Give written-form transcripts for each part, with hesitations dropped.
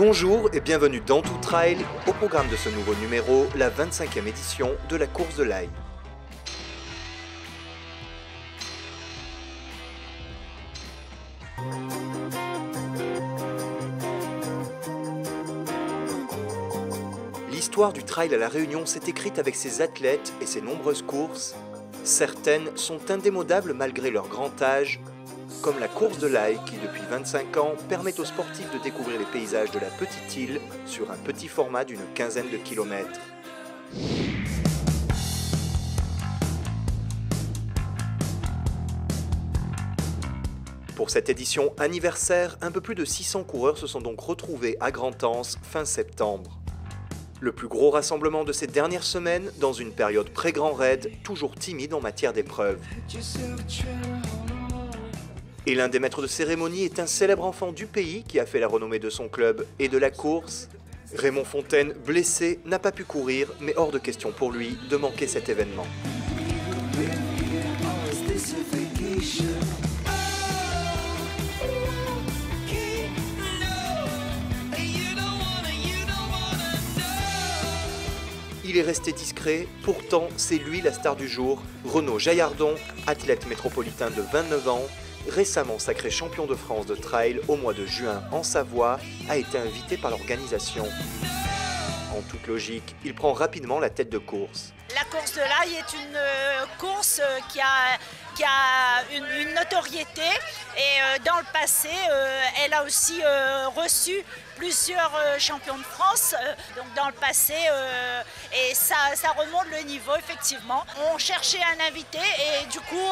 Bonjour et bienvenue dans Tout Trail, au programme de ce nouveau numéro, la 25e édition de la course de l'Aille. L'histoire du trail à La Réunion s'est écrite avec ses athlètes et ses nombreuses courses. Certaines sont indémodables malgré leur grand âge, comme la course de l'Aille qui, depuis 25 ans, permet aux sportifs de découvrir les paysages de la petite île sur un petit format d'une quinzaine de kilomètres. Pour cette édition anniversaire, un peu plus de 600 coureurs se sont donc retrouvés à Grand-Anse fin septembre. Le plus gros rassemblement de ces dernières semaines dans une période pré-grand raid, toujours timide en matière d'épreuves. Et l'un des maîtres de cérémonie est un célèbre enfant du pays qui a fait la renommée de son club et de la course. Raymond Fontaine, blessé, n'a pas pu courir, mais hors de question pour lui de manquer cet événement. Il est resté discret, pourtant c'est lui la star du jour, Renaud Jaillardon, athlète métropolitain de 29 ans, récemment sacré champion de France de trail au mois de juin en Savoie, a été invité par l'organisation. En toute logique, il prend rapidement la tête de course. La course de l'Aille est une course qui a une notoriété et dans le passé, elle a aussi reçu plusieurs champions de France donc dans le passé et ça remonte le niveau effectivement. On cherchait un invité et du coup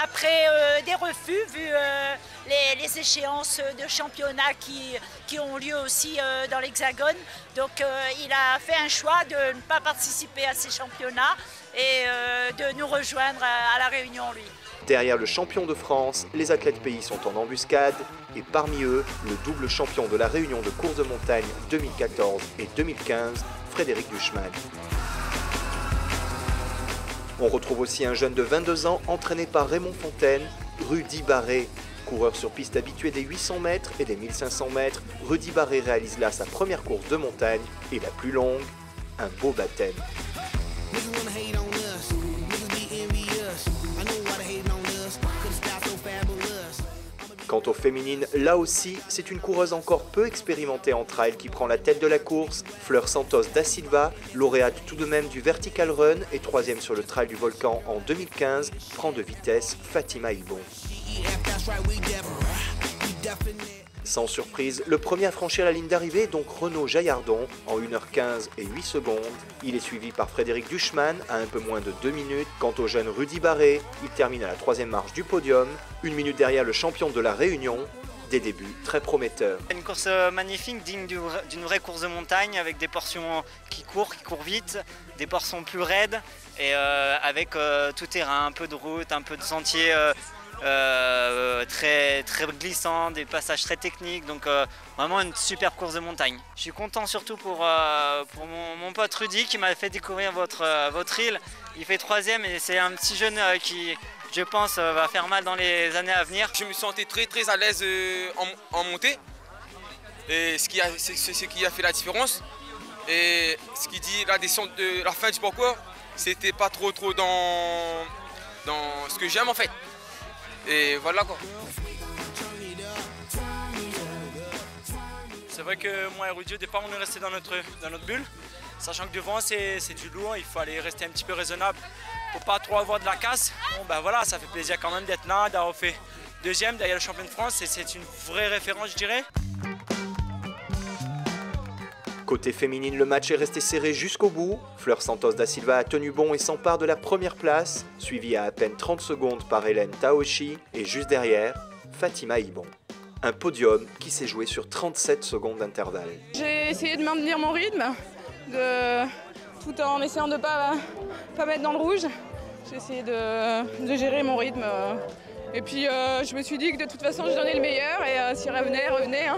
après des refus vu les échéances de championnat qui ont lieu aussi dans l'Hexagone, donc il a fait un choix de ne pas participer à ces championnats et de nous rejoindre à La Réunion lui. Derrière le champion de France, les athlètes pays sont en embuscade et parmi eux, le double champion de La Réunion de course de montagne 2014 et 2015, Frédéric Duchemin. On retrouve aussi un jeune de 22 ans entraîné par Raymond Fontaine, Rudy Barré. Coureur sur piste habitué des 800 mètres et des 1500 mètres, Rudy Barré réalise là sa première course de montagne et la plus longue, un beau baptême. Quant aux féminines, là aussi, c'est une coureuse encore peu expérimentée en trail qui prend la tête de la course. Fleur Santos da Silva, lauréate tout de même du Vertical Run et troisième sur le Trail du Volcan en 2015, prend de vitesse Fatima Ibon. Sans surprise, le premier à franchir la ligne d'arrivée est donc Renaud Jaillardon en 1h15 et 8 secondes. Il est suivi par Frédéric Duchemin à un peu moins de 2 minutes. Quant au jeune Rudy Barré, il termine à la 3e marche du podium, 1 minute derrière le champion de La Réunion. Des débuts très prometteurs. Une course magnifique, digne d'une vraie course de montagne avec des portions qui courent vite, des portions plus raides et avec tout terrain, un peu de route, un peu de sentier. Très glissant, des passages très techniques, donc vraiment une superbe course de montagne. Je suis content surtout pour mon pote Rudy qui m'a fait découvrir votre île. Il fait 3e et c'est un petit jeune qui, je pense, va faire mal dans les années à venir. Je me sentais très à l'aise en montée et c'est ce qui a fait la différence. Et ce qui dit la descente de la fin du parcours, c'était pas trop dans ce que j'aime en fait. Et voilà quoi. C'est vrai que moi et Rudy au départ on est resté dans notre bulle, sachant que devant c'est du lourd, il faut aller rester un petit peu raisonnable pour pas trop avoir de la casse. Bon ben voilà, ça fait plaisir quand même d'être là, d'avoir fait 2e derrière le champion de France et c'est une vraie référence je dirais. Côté féminine, le match est resté serré jusqu'au bout. Fleur Santos da Silva a tenu bon et s'empare de la première place, suivie à peine 30 secondes par Hélène Taoshi et juste derrière, Fatima Ibon. Un podium qui s'est joué sur 37 secondes d'intervalle. J'ai essayé de maintenir mon rythme, tout en essayant de ne pas mettre dans le rouge. J'ai essayé de gérer mon rythme. Et puis je me suis dit que de toute façon je donnais le meilleur et si revenez. Hein.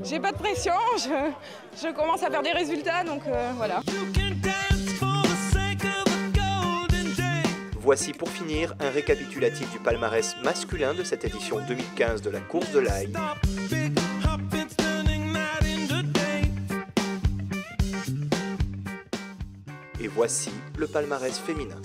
J'ai pas de pression, je commence à faire des résultats donc voilà. Voici pour finir un récapitulatif du palmarès masculin de cette édition 2015 de la course de l'Aille. Voici le palmarès féminin.